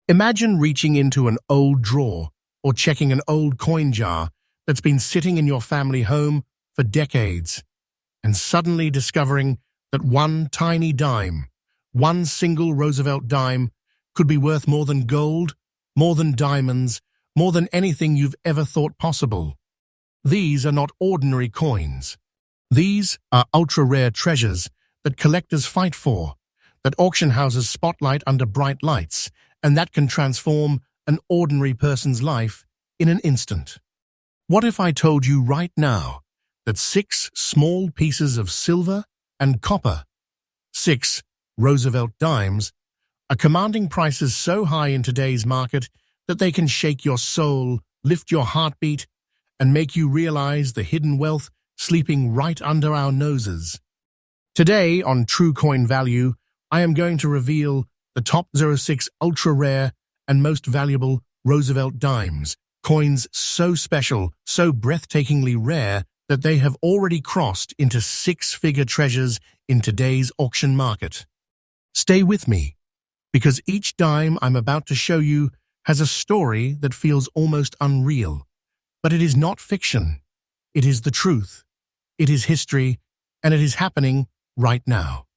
Imagine reaching into an old drawer or checking an old coin jar that's been sitting in your family home for decades, and suddenly discovering that one tiny dime, one single Roosevelt dime, could be worth more than gold, more than diamonds, more than anything you've ever thought possible. These are not ordinary coins. These are ultra-rare treasures that collectors fight for, that auction houses spotlight under bright lights, and that can transform an ordinary person's life in an instant. What if I told you right now that 6 small pieces of silver and copper, 6 Roosevelt dimes, are commanding prices so high in today's market that they can shake your soul, lift your heartbeat, and make you realize the hidden wealth sleeping right under our noses? Today on True Coin Value, I am going to reveal the top 06 ultra-rare and most valuable Roosevelt dimes, coins so special, so breathtakingly rare, that they have already crossed into 6-figure treasures in today's auction market. Stay with me, because each dime I'm about to show you has a story that feels almost unreal. But it is not fiction. It is the truth. It is history, and it is happening right now.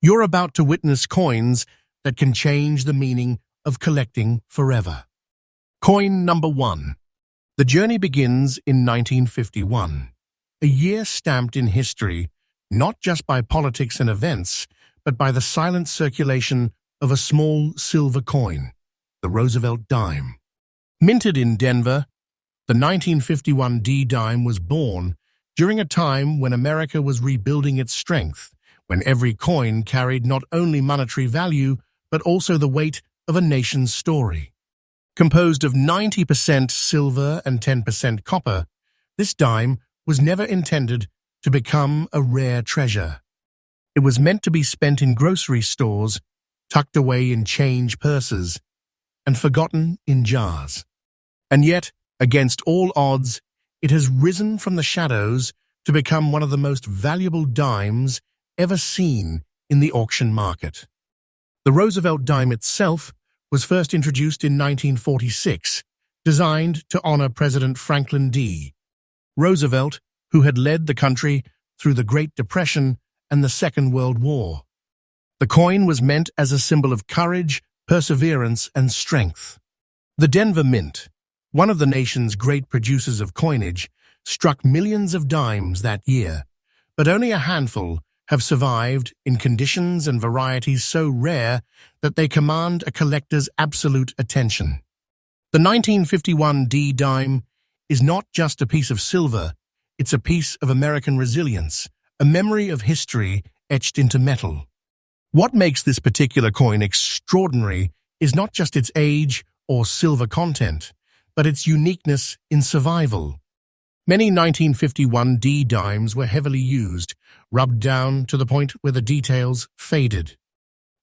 You're about to witness coins that can change the meaning of collecting forever. Coin number 1. The journey begins in 1951, a year stamped in history, not just by politics and events, but by the silent circulation of a small silver coin, the Roosevelt dime. Minted in Denver, the 1951 D dime was born during a time when America was rebuilding its strength, when every coin carried not only monetary value, but also the weight of a nation's story. Composed of 90% silver and 10% copper, this dime was never intended to become a rare treasure. It was meant to be spent in grocery stores, tucked away in change purses, and forgotten in jars. And yet, against all odds, it has risen from the shadows to become one of the most valuable dimes ever seen in the auction market. The Roosevelt dime itself was first introduced in 1946, designed to honor President Franklin D. Roosevelt, who had led the country through the Great Depression and the Second World War. The coin was meant as a symbol of courage, perseverance, and strength. The Denver Mint, one of the nation's great producers of coinage, struck millions of dimes that year, but only a handful have survived in conditions and varieties so rare that they command a collector's absolute attention. The 1951 D dime is not just a piece of silver, it's a piece of American resilience, a memory of history etched into metal. What makes this particular coin extraordinary is not just its age or silver content, but its uniqueness in survival. Many 1951 D dimes were heavily used, rubbed down to the point where the details faded.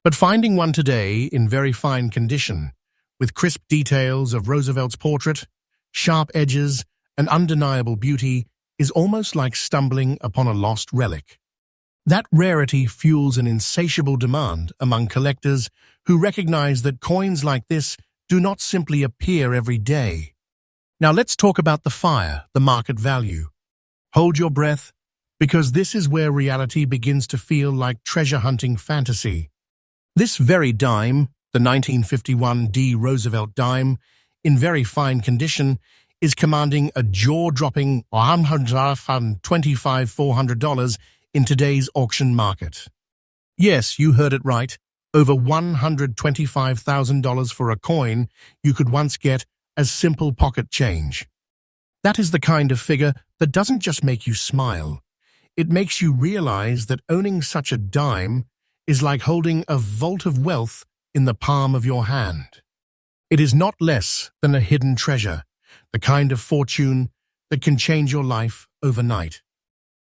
But finding one today in very fine condition, with crisp details of Roosevelt's portrait, sharp edges, and undeniable beauty, is almost like stumbling upon a lost relic. That rarity fuels an insatiable demand among collectors who recognize that coins like this do not simply appear every day. Now let's talk about the fire, the market value. Hold your breath, because this is where reality begins to feel like treasure hunting fantasy. This very dime, the 1951 D Roosevelt dime, in very fine condition, is commanding a jaw-dropping $125,400 in today's auction market. Yes, you heard it right, over $125,000 for a coin you could once get as simple pocket change. That is the kind of figure that doesn't just make you smile. It makes you realize that owning such a dime is like holding a vault of wealth in the palm of your hand. It is not less than a hidden treasure, the kind of fortune that can change your life overnight.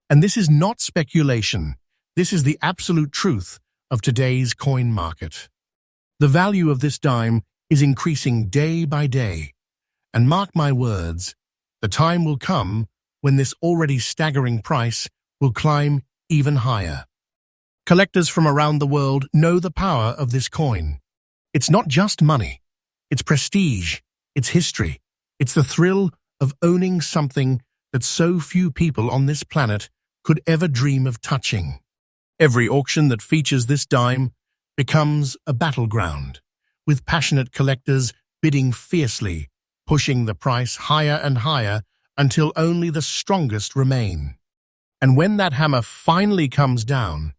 And this is not speculation. This is the absolute truth of today's coin market. The value of this dime is increasing day by day. And mark my words, the time will come when this already staggering price will climb even higher. Collectors from around the world know the power of this coin. It's not just money. It's prestige, it's history, it's the thrill of owning something that so few people on this planet could ever dream of touching. Every auction that features this dime becomes a battleground, with passionate collectors bidding fiercely, pushing the price higher and higher until only the strongest remain. And when that hammer finally comes down,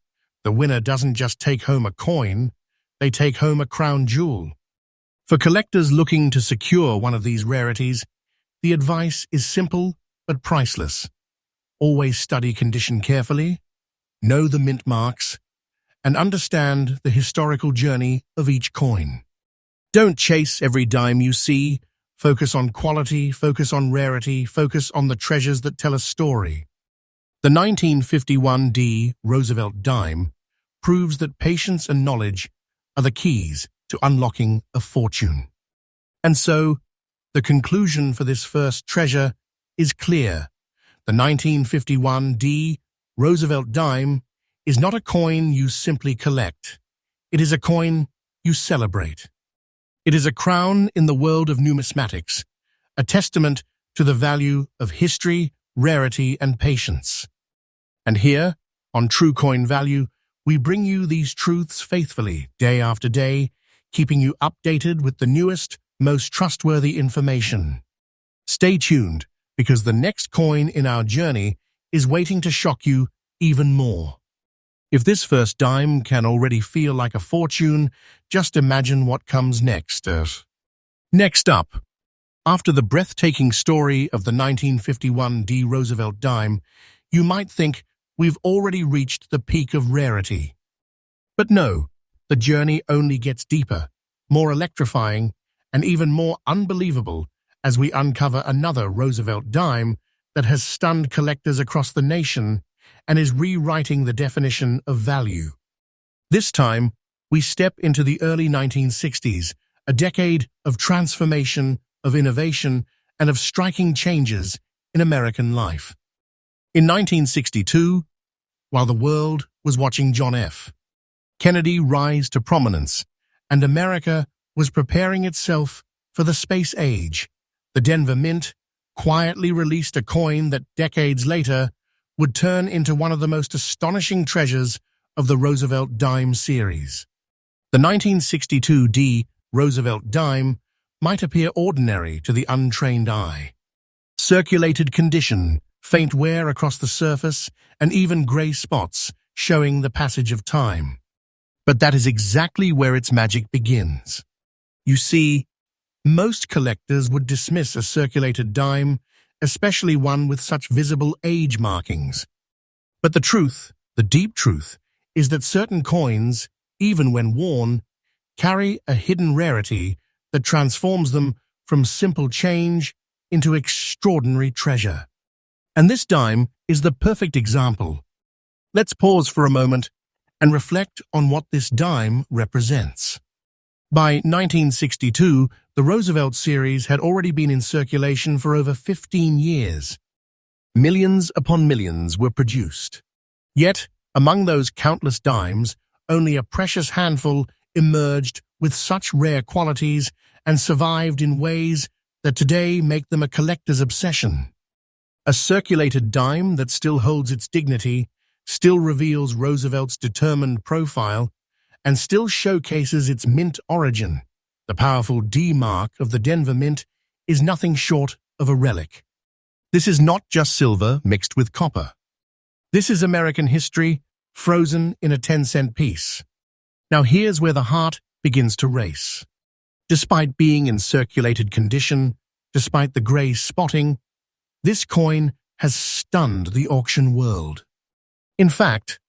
the winner doesn't just take home a coin, they take home a crown jewel. For collectors looking to secure one of these rarities, the advice is simple but priceless. Always study condition carefully, know the mint marks, and understand the historical journey of each coin. Don't chase every dime you see. Focus on quality, focus on rarity, focus on the treasures that tell a story. The 1951 D Roosevelt dime proves that patience and knowledge are the keys to unlocking a fortune. And so, the conclusion for this first treasure is clear. The 1951 D Roosevelt dime is not a coin you simply collect. It is a coin you celebrate. It is a crown in the world of numismatics, a testament to the value of history, rarity, and patience. And here, on True Coin Value, we bring you these truths faithfully, day after day, keeping you updated with the newest, most trustworthy information. Stay tuned, because the next coin in our journey is waiting to shock you even more. If this first dime can already feel like a fortune, just imagine what comes next. Next up, after the breathtaking story of the 1951 D Roosevelt dime, you might think we've already reached the peak of rarity. But no, the journey only gets deeper, more electrifying, and even more unbelievable as we uncover another Roosevelt dime that has stunned collectors across the nation and is rewriting the definition of value. This time, we step into the early 1960s, a decade of transformation, of innovation, and of striking changes in American life. In 1962, while the world was watching John F. Kennedy rise to prominence, and America was preparing itself for the space age, the Denver Mint quietly released a coin that decades later would turn into one of the most astonishing treasures of the Roosevelt dime series. The 1962 D Roosevelt dime might appear ordinary to the untrained eye. Circulated condition, faint wear across the surface, and even gray spots showing the passage of time. But that is exactly where its magic begins. You see, most collectors would dismiss a circulated dime, especially one with such visible age markings. But the truth, the deep truth, is that certain coins, even when worn, carry a hidden rarity that transforms them from simple change into extraordinary treasure. And this dime is the perfect example. Let's pause for a moment and reflect on what this dime represents. By 1962, the Roosevelt series had already been in circulation for over 15 years. Millions upon millions were produced. Yet, among those countless dimes, only a precious handful emerged with such rare qualities and survived in ways that today make them a collector's obsession. A circulated dime that still holds its dignity, still reveals Roosevelt's determined profile, and still showcases its mint origin. The powerful D mark of the Denver Mint is nothing short of a relic. This is not just silver mixed with copper. This is American history, frozen in a 10-cent piece. Now here's where the heart begins to race. Despite being in circulated condition, despite the gray spotting, this coin has stunned the auction world. In fact,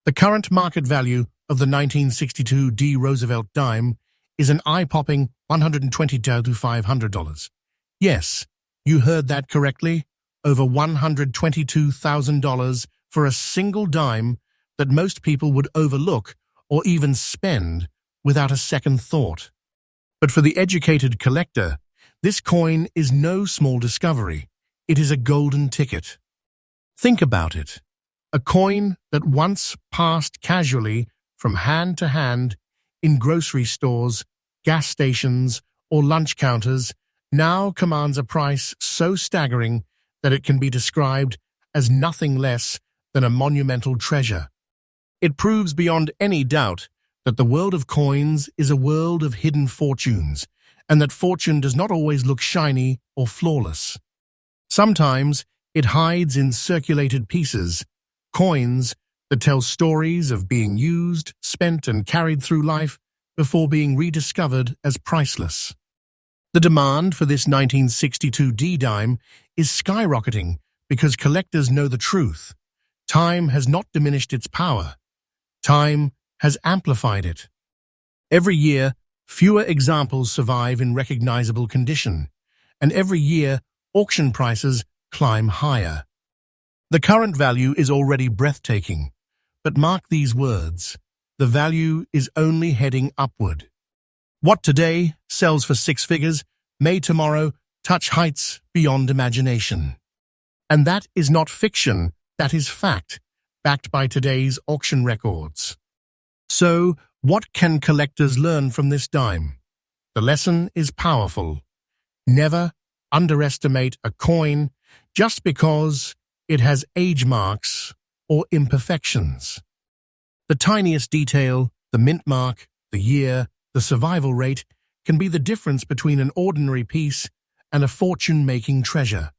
the current market value of the 1962 D Roosevelt dime is an eye-popping $120,000 to $500. Yes, you heard that correctly. Over $122,000 for a single dime that most people would overlook or even spend without a second thought. But for the educated collector, this coin is no small discovery. It is a golden ticket. Think about it. A coin that once passed casually from hand to hand in grocery stores, gas stations, or lunch counters now commands a price so staggering that it can be described as nothing less than a monumental treasure. It proves beyond any doubt that the world of coins is a world of hidden fortunes, and that fortune does not always look shiny or flawless. Sometimes it hides in circulated pieces, coins that tell stories of being used, spent, and carried through life before being rediscovered as priceless. The demand for this 1962 D-dime is skyrocketing because collectors know the truth. Time has not diminished its power. Time has amplified it. Every year, fewer examples survive in recognizable condition, and every year, auction prices climb higher. The current value is already breathtaking, but mark these words: the value is only heading upward. What today sells for six figures may tomorrow touch heights beyond imagination. And that is not fiction, that is fact, backed by today's auction records. So, what can collectors learn from this dime? The lesson is powerful. Never underestimate a coin just because it has age marks or imperfections. The tiniest detail, the mint mark, the year, the survival rate, can be the difference between an ordinary piece and a fortune-making treasure.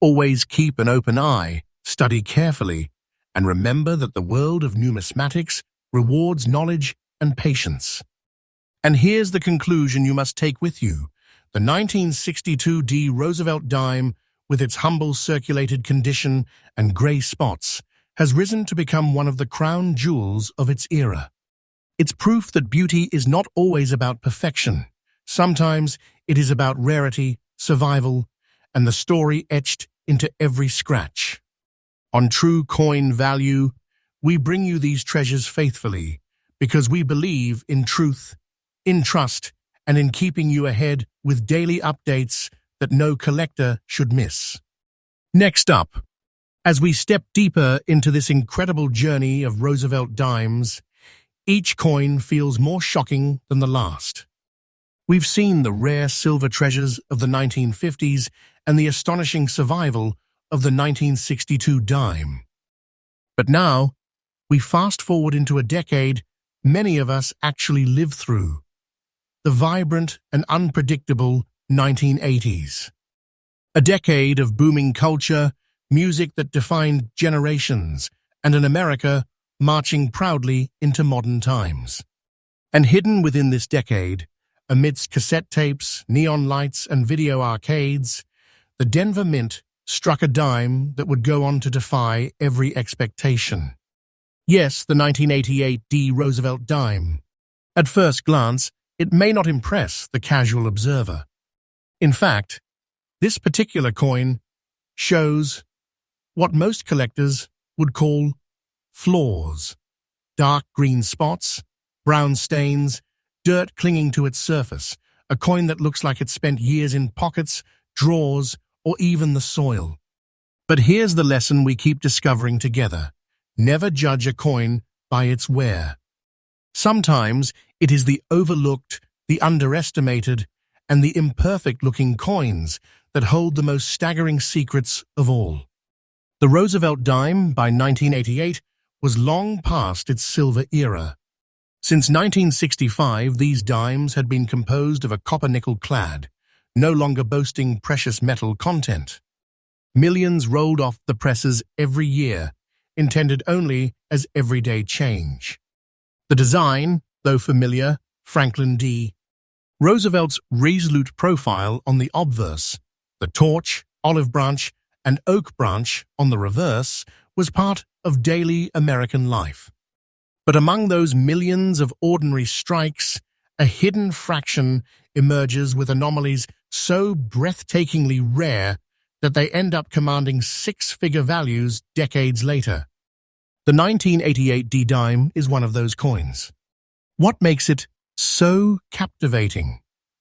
Always keep an open eye, study carefully, and remember that the world of numismatics rewards knowledge and patience. And here's the conclusion you must take with you. The 1962 D Roosevelt dime, with its humble circulated condition and grey spots, has risen to become one of the crown jewels of its era. It's proof that beauty is not always about perfection. Sometimes it is about rarity, survival, and the story etched into every scratch. On True Coin Value, we bring you these treasures faithfully because we believe in truth, in trust, and in keeping you ahead with daily updates that no collector should miss. Next up, as we step deeper into this incredible journey of Roosevelt dimes, each coin feels more shocking than the last. We've seen the rare silver treasures of the 1950s and the astonishing survival of the 1962 dime. But now, we fast forward into a decade many of us actually lived through, the vibrant and unpredictable 1980s. A decade of booming culture, music that defined generations, and an America marching proudly into modern times. And hidden within this decade, amidst cassette tapes, neon lights, and video arcades, the Denver Mint struck a dime that would go on to defy every expectation. Yes, the 1988 D Roosevelt dime. At first glance, it may not impress the casual observer. In fact, this particular coin shows what most collectors would call flaws: dark green spots, brown stains, dirt clinging to its surface, a coin that looks like it spent years in pockets, drawers, or even the soil. But here's the lesson we keep discovering together: never judge a coin by its wear. Sometimes it is the overlooked, the underestimated, and the imperfect-looking coins that hold the most staggering secrets of all. The Roosevelt dime, by 1988, was long past its silver era. Since 1965, these dimes had been composed of a copper-nickel clad, no longer boasting precious metal content. Millions rolled off the presses every year, intended only as everyday change. The design, though familiar, Franklin D. Roosevelt's resolute profile on the obverse, the torch, olive branch, and oak branch on the reverse, was part of daily American life. But among those millions of ordinary strikes, a hidden fraction emerges with anomalies so breathtakingly rare that they end up commanding six-figure values decades later. The 1988 D-dime is one of those coins. What makes it so captivating?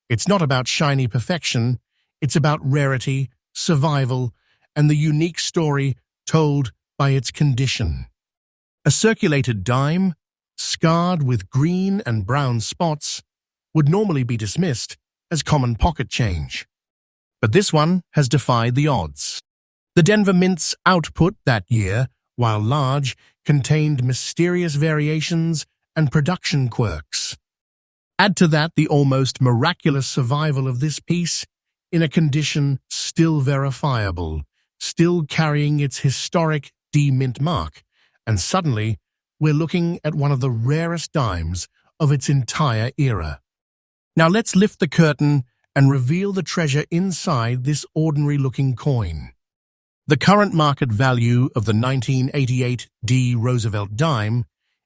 It's not about shiny perfection, it's about rarity, survival, and the unique story told by its condition. A circulated dime, scarred with green and brown spots, would normally be dismissed as common pocket change. But this one has defied the odds. The Denver Mint's output that year, while large, contained mysterious variations and production quirks. Add to that the almost miraculous survival of this piece in a condition still verifiable, still carrying its historic D Mint mark, and suddenly we're looking at one of the rarest dimes of its entire era. Now let's lift the curtain and reveal the treasure inside this ordinary-looking coin. The current market value of the 1988 D Roosevelt dime,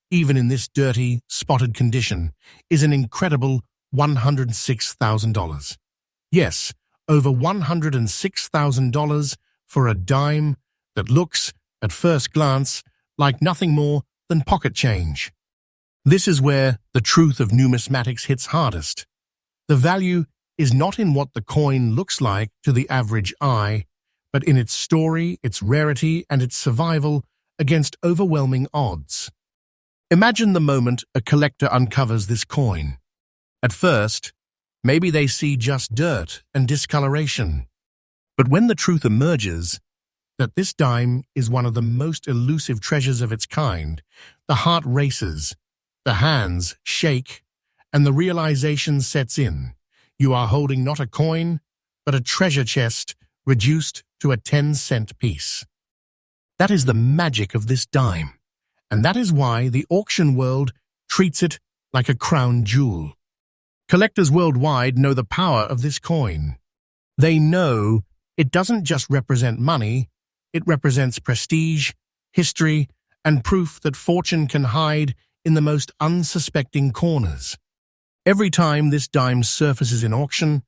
even in this dirty, spotted condition, is an incredible $106,000. Yes, over $106,000 for a dime that looks, at first glance, like nothing more than pocket change. This is where the truth of numismatics hits hardest. The value is not in what the coin looks like to the average eye, but in its story, its rarity, and its survival against overwhelming odds. Imagine the moment a collector uncovers this coin. At first, maybe they see just dirt and discoloration. But when the truth emerges that this dime is one of the most elusive treasures of its kind, the heart races, the hands shake, and the realization sets in. You are holding not a coin, but a treasure chest reduced to a 10-cent piece. That is the magic of this dime, and that is why the auction world treats it like a crown jewel. Collectors worldwide know the power of this coin. They know it doesn't just represent money, it represents prestige, history, and proof that fortune can hide in the most unsuspecting corners. Every time this dime surfaces in auction,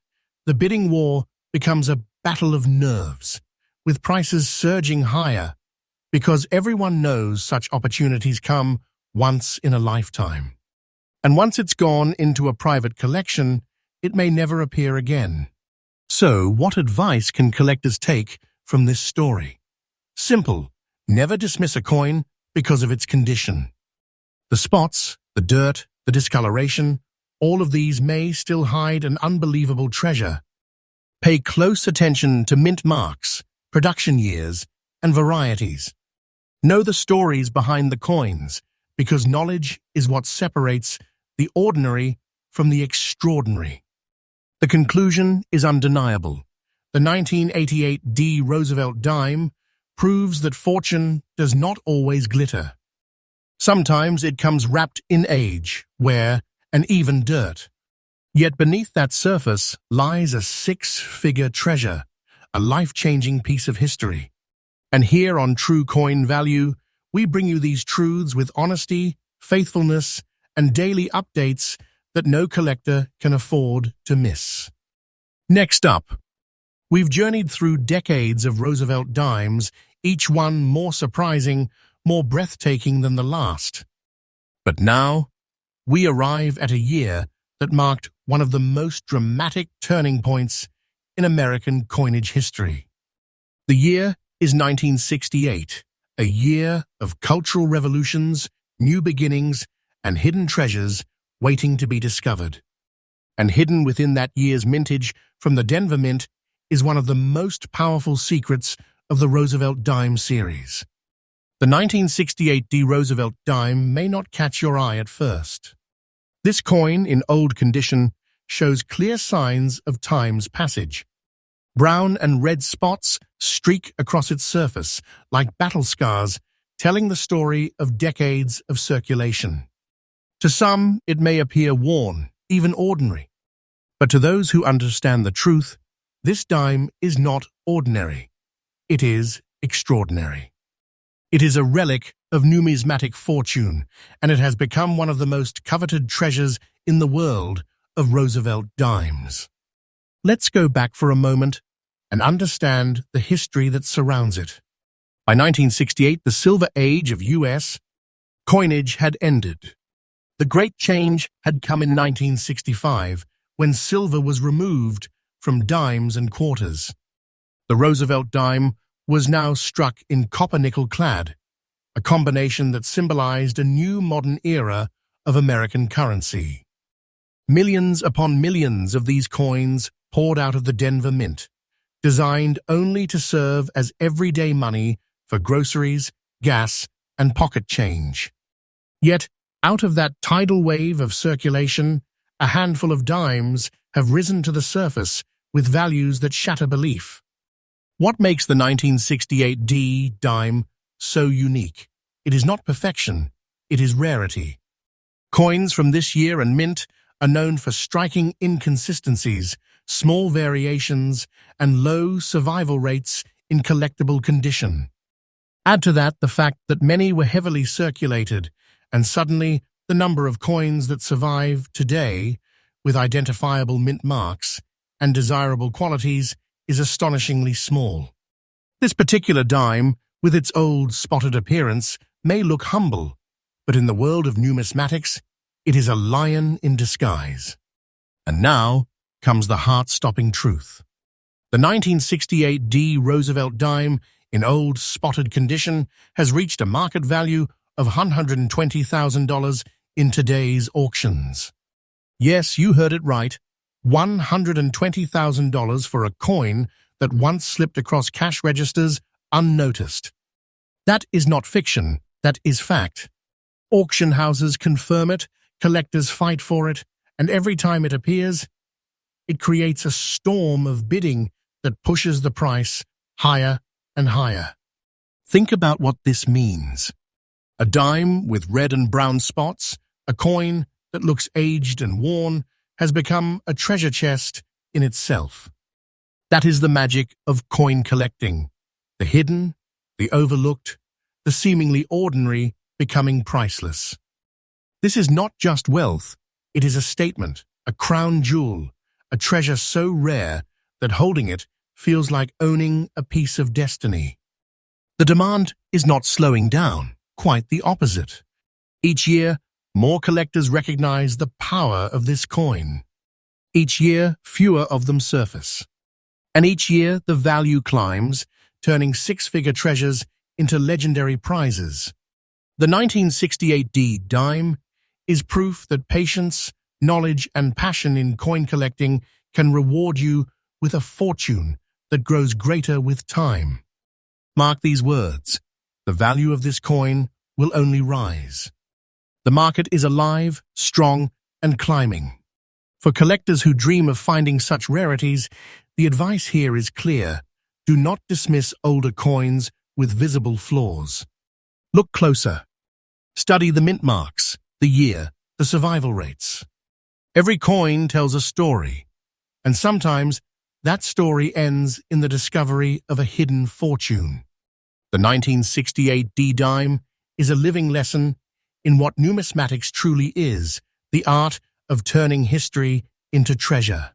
the bidding war becomes a battle of nerves, with prices surging higher, because everyone knows such opportunities come once in a lifetime. And once it's gone into a private collection, it may never appear again. So, what advice can collectors take from this story? Simple: never dismiss a coin because of its condition. The spots, the dirt, the discoloration, all of these may still hide an unbelievable treasure. Pay close attention to mint marks, production years, and varieties. Know the stories behind the coins, because knowledge is what separates the ordinary from the extraordinary. The conclusion is undeniable. The 1988 D Roosevelt dime proves that fortune does not always glitter. Sometimes it comes wrapped in age, wear, and even dirt. Yet beneath that surface lies a six-figure treasure, a life-changing piece of history. And here on True Coin Value, we bring you these truths with honesty, faithfulness, and daily updates that no collector can afford to miss. Next up, we've journeyed through decades of Roosevelt dimes, each one more surprising, more breathtaking than the last. But now, we arrive at a year that marked one of the most dramatic turning points in American coinage history. The year is 1968, a year of cultural revolutions, new beginnings, and hidden treasures waiting to be discovered. And hidden within that year's mintage from the Denver Mint is one of the most powerful secrets of the Roosevelt dime series. The 1968 D Roosevelt dime may not catch your eye at first. This coin, in old condition, shows clear signs of time's passage. Brown and red spots streak across its surface like battle scars, telling the story of decades of circulation. To some, it may appear worn, even ordinary. But to those who understand the truth, this dime is not ordinary. It is extraordinary. It is a relic of numismatic fortune, and it has become one of the most coveted treasures in the world of Roosevelt dimes. Let's go back for a moment and understand the history that surrounds it. By 1968, the Silver Age of U.S. coinage had ended. The Great Change had come in 1965, when silver was removed from dimes and quarters. The Roosevelt dime was now struck in copper-nickel clad, a combination that symbolized a new modern era of American currency. Millions upon millions of these coins poured out of the Denver Mint, designed only to serve as everyday money for groceries, gas, and pocket change. Yet, out of that tidal wave of circulation, a handful of dimes have risen to the surface with values that shatter belief. What makes the 1968 D dime so unique? It is not perfection, it is rarity. Coins from this year and mint are known for striking inconsistencies, small variations, and low survival rates in collectible condition. Add to that the fact that many were heavily circulated, and suddenly the number of coins that survive today with identifiable mint marks and desirable qualities is astonishingly small. This particular dime, with its old spotted appearance, may look humble, but in the world of numismatics, it is a lion in disguise. And now comes the heart-stopping truth. The 1968 D Roosevelt dime in old spotted condition has reached a market value of $120,000 in today's auctions. Yes, you heard it right, $120,000 for a coin that once slipped across cash registers unnoticed. That is not fiction, that is fact. Auction houses confirm it, collectors fight for it, and every time it appears, it creates a storm of bidding that pushes the price higher and higher. Think about what this means. A dime with red and brown spots, a coin that looks aged and worn, has become a treasure chest in itself. That is the magic of coin collecting. The hidden, the overlooked, the seemingly ordinary becoming priceless. This is not just wealth, it is a statement, a crown jewel, a treasure so rare that holding it feels like owning a piece of destiny. The demand is not slowing down, quite the opposite. Each year, more collectors recognize the power of this coin. Each year, fewer of them surface. And each year, the value climbs, turning six-figure treasures into legendary prizes. The 1968 D dime is proof that patience, knowledge, and passion in coin collecting can reward you with a fortune that grows greater with time. Mark these words. The value of this coin will only rise. The market is alive, strong, and climbing. For collectors who dream of finding such rarities, the advice here is clear. Do not dismiss older coins with visible flaws. Look closer. Study the mint marks, the year, the survival rates. Every coin tells a story, and sometimes that story ends in the discovery of a hidden fortune. The 1968 D dime is a living lesson in what numismatics truly is, the art of turning history into treasure.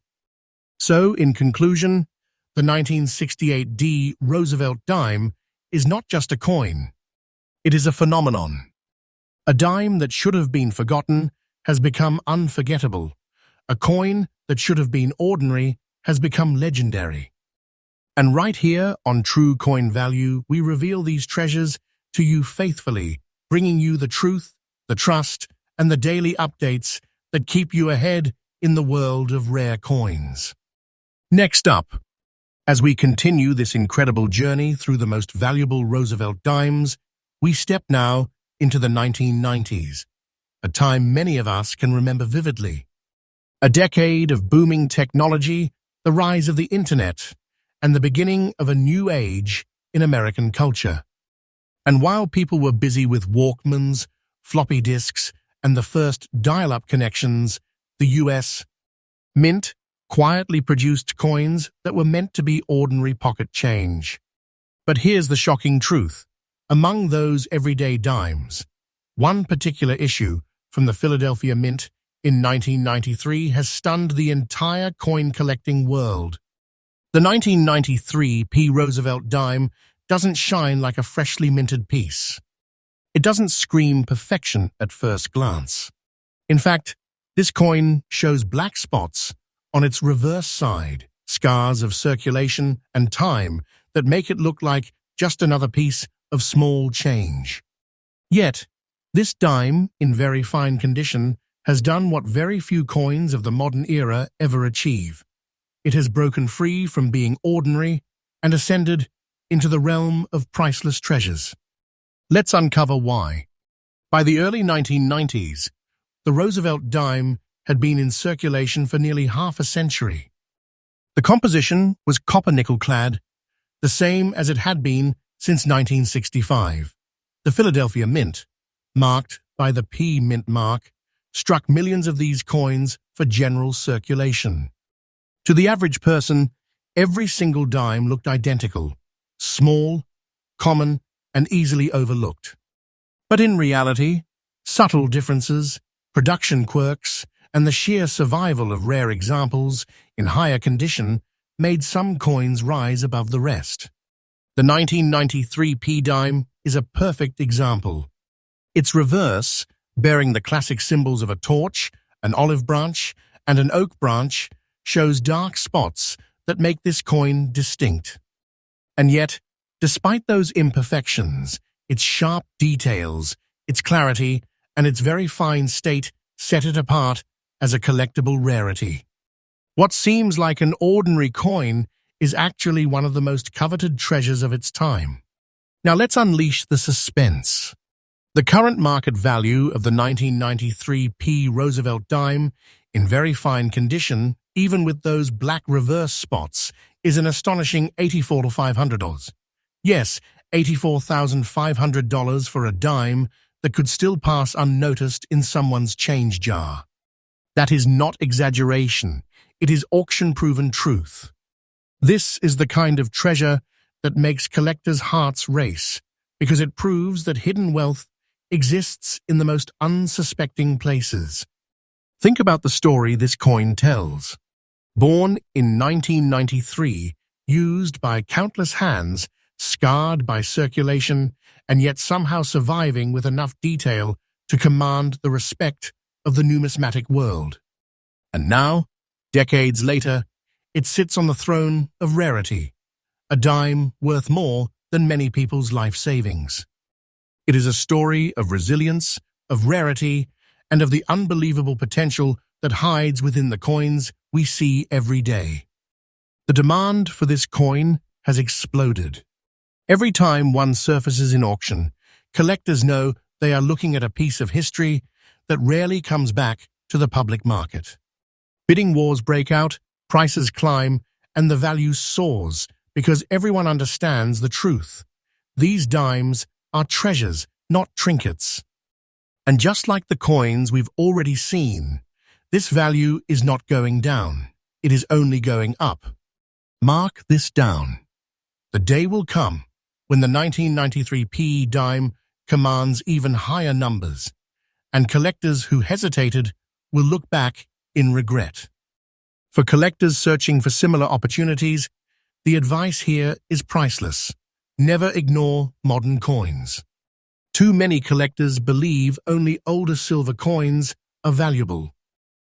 So, in conclusion, the 1968 D Roosevelt dime is not just a coin. It is a phenomenon. A dime that should have been forgotten has become unforgettable. A coin that should have been ordinary has become legendary. And right here on True Coin Value, we reveal these treasures to you faithfully, bringing you the truth, the trust, and the daily updates that keep you ahead in the world of rare coins. Next up, as we continue this incredible journey through the most valuable Roosevelt dimes, we step now into the 1990s, a time many of us can remember vividly. A decade of booming technology, the rise of the internet, and the beginning of a new age in American culture. And while people were busy with Walkmans, floppy disks, and the first dial-up connections, the U.S. Mint quietly produced coins that were meant to be ordinary pocket change. But here's the shocking truth. Among those everyday dimes, one particular issue from the Philadelphia Mint in 1993 has stunned the entire coin-collecting world. The 1993 P. Roosevelt dime doesn't shine like a freshly minted piece. It doesn't scream perfection at first glance. In fact, this coin shows black spots on its reverse side, scars of circulation and time that make it look like just another piece of small change. Yet, this dime, in very fine condition, has done what very few coins of the modern era ever achieve. It has broken free from being ordinary and ascended into the realm of priceless treasures. Let's uncover why. By the early 1990s, the Roosevelt dime had been in circulation for nearly half a century. The composition was copper-nickel clad, the same as it had been since 1965. The Philadelphia Mint, marked by the P Mint mark, struck millions of these coins for general circulation. To the average person, every single dime looked identical, small, common, and easily overlooked. But in reality, subtle differences, production quirks, and the sheer survival of rare examples in higher condition made some coins rise above the rest. The 1993 P dime is a perfect example. Its reverse, bearing the classic symbols of a torch, an olive branch, and an oak branch, shows dark spots that make this coin distinct. And yet, despite those imperfections, its sharp details, its clarity, and its very fine state set it apart as a collectible rarity. What seems like an ordinary coin is actually one of the most coveted treasures of its time. Now let's unleash the suspense. The current market value of the 1993 P Roosevelt dime, in very fine condition, even with those black reverse spots, is an astonishing $84,500. Yes, $84,500 for a dime that could still pass unnoticed in someone's change jar. That is not exaggeration. It is auction-proven truth. This is the kind of treasure that makes collectors' hearts race, because it proves that hidden wealth exists in the most unsuspecting places. Think about the story this coin tells. Born in 1993, used by countless hands, scarred by circulation, and yet somehow surviving with enough detail to command the respect of the numismatic world. And now, decades later, it sits on the throne of rarity, a dime worth more than many people's life savings. It is a story of resilience, of rarity, and of the unbelievable potential that hides within the coins we see every day. The demand for this coin has exploded. Every time one surfaces in auction, collectors know they are looking at a piece of history that rarely comes back to the public market. Bidding wars break out, prices climb, and the value soars because everyone understands the truth. These dimes are treasures, not trinkets. And just like the coins we've already seen, this value is not going down. It is only going up. Mark this down. The day will come when the 1993 P dime commands even higher numbers, and collectors who hesitated will look back in regret. For collectors searching for similar opportunities, the advice here is priceless. Never ignore modern coins. Too many collectors believe only older silver coins are valuable.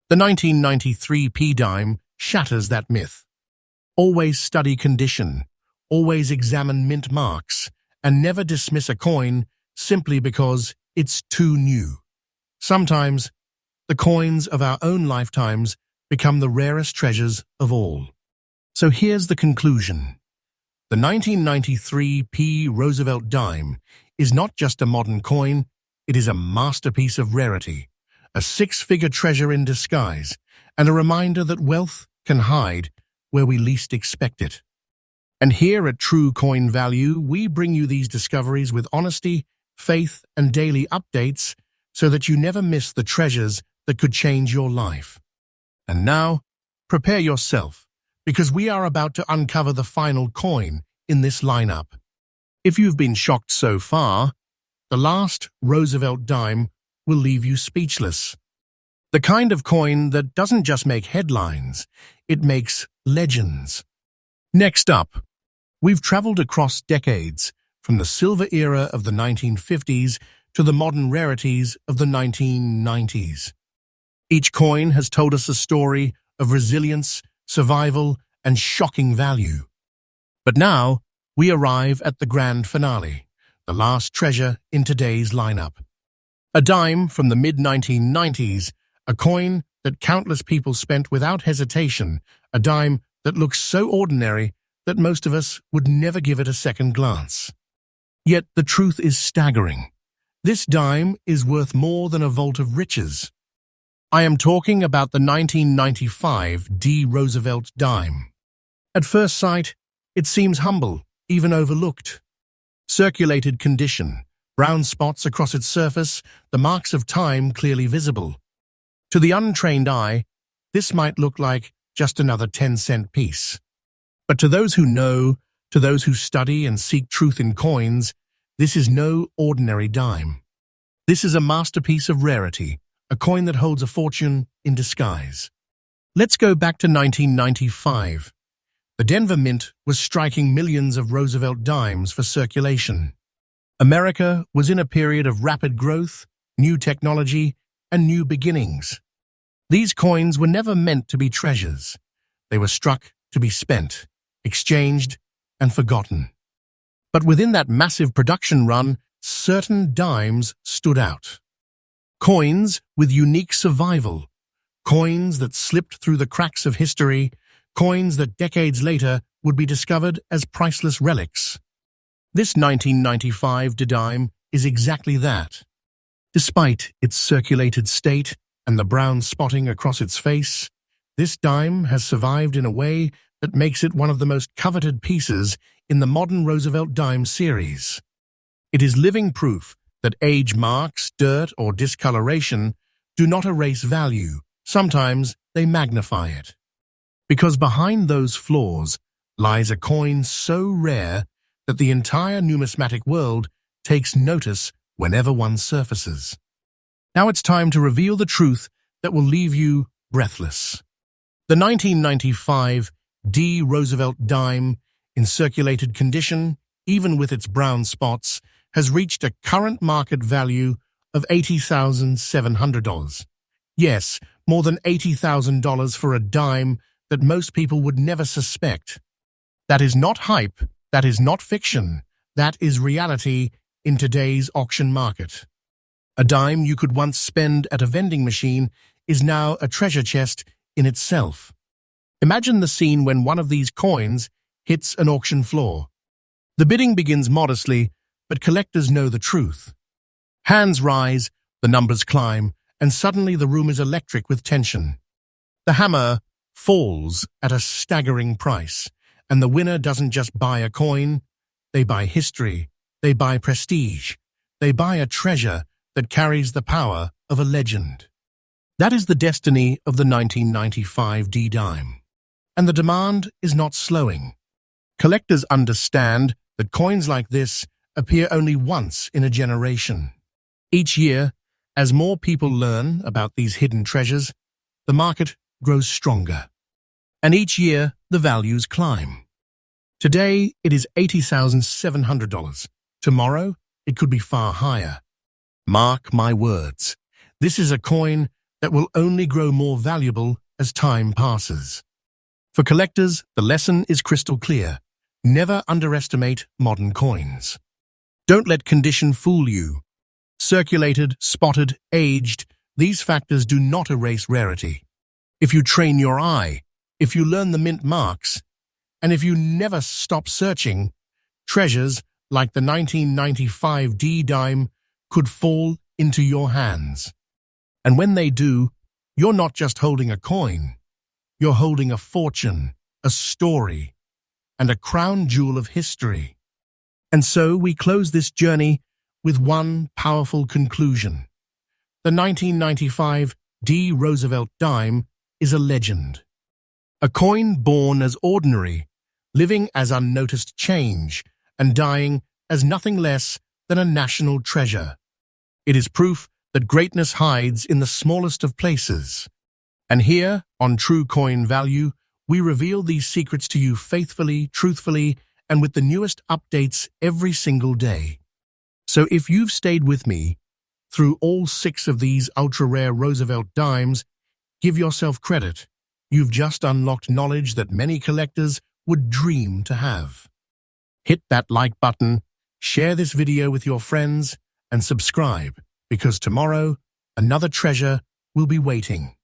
The 1993 P dime shatters that myth. Always study condition, always examine mint marks, and never dismiss a coin simply because it's too new. Sometimes, the coins of our own lifetimes become the rarest treasures of all. So here's the conclusion. The 1993 P Roosevelt dime is not just a modern coin, it is a masterpiece of rarity, a six-figure treasure in disguise, and a reminder that wealth can hide where we least expect it. And here at True Coin Value, we bring you these discoveries with honesty, faith, and daily updates so that you never miss the treasures that could change your life. And now, prepare yourself, because we are about to uncover the final coin in this lineup. If you've been shocked so far, the last Roosevelt dime will leave you speechless. The kind of coin that doesn't just make headlines, it makes legends. Next up, we've traveled across decades, from the silver era of the 1950s to the modern rarities of the 1990s. Each coin has told us a story of resilience, survival, and shocking value. But now, we arrive at the grand finale, the last treasure in today's lineup. A dime from the mid-1990s, a coin that countless people spent without hesitation, a dime that looks so ordinary that most of us would never give it a second glance. Yet the truth is staggering. This dime is worth more than a vault of riches. I am talking about the 1995 D Roosevelt dime. At first sight, it seems humble, even overlooked. Circulated condition, brown spots across its surface, the marks of time clearly visible. To the untrained eye, this might look like just another 10-cent piece. But to those who know, to those who study and seek truth in coins, this is no ordinary dime. This is a masterpiece of rarity, a coin that holds a fortune in disguise. Let's go back to 1995. The Denver Mint was striking millions of Roosevelt dimes for circulation. America was in a period of rapid growth, new technology, and new beginnings. These coins were never meant to be treasures. They were struck to be spent, exchanged, and forgotten. But within that massive production run, certain dimes stood out. Coins with unique survival, coins that slipped through the cracks of history, coins that decades later would be discovered as priceless relics. This 1995 dime is exactly that. Despite its circulated state and the brown spotting across its face, this dime has survived in a way that makes it one of the most coveted pieces in the modern Roosevelt dime series. It is living proof that age marks, dirt, or discoloration do not erase value. Sometimes they magnify it. Because behind those flaws lies a coin so rare that the entire numismatic world takes notice whenever one surfaces. Now it's time to reveal the truth that will leave you breathless. The 1995 D Roosevelt dime, in circulated condition, even with its brown spots, has reached a current market value of $80,700. Yes, more than $80,000 for a dime that most people would never suspect. That is not hype, that is not fiction, that is reality in today's auction market. A dime you could once spend at a vending machine is now a treasure chest in itself. Imagine the scene when one of these coins hits an auction floor. The bidding begins modestly, but collectors know the truth. Hands rise, the numbers climb, and suddenly the room is electric with tension. The hammer falls at a staggering price, and the winner doesn't just buy a coin, they buy history, they buy prestige, they buy a treasure that carries the power of a legend. That is the destiny of the 1995 D dime. And the demand is not slowing. Collectors understand that coins like this appear only once in a generation. Each year, as more people learn about these hidden treasures, the market grows stronger. And each year, the values climb. Today, it is $80,700. Tomorrow, it could be far higher. Mark my words, this is a coin that will only grow more valuable as time passes. For collectors, the lesson is crystal clear. Never underestimate modern coins. Don't let condition fool you. Circulated, spotted, aged, these factors do not erase rarity. If you train your eye, if you learn the mint marks, and if you never stop searching, treasures like the 1995 D dime could fall into your hands. And when they do, you're not just holding a coin. You're holding a fortune, a story, and a crown jewel of history. And so we close this journey with one powerful conclusion. The 1995 D Roosevelt dime is a legend. A coin born as ordinary, living as unnoticed change, and dying as nothing less than a national treasure. It is proof that greatness hides in the smallest of places. And here, on True Coin Value, we reveal these secrets to you faithfully, truthfully, and with the newest updates every single day. So if you've stayed with me through all 6 of these ultra-rare Roosevelt dimes, give yourself credit. You've just unlocked knowledge that many collectors would dream to have. Hit that like button, share this video with your friends, and subscribe, because tomorrow, another treasure will be waiting.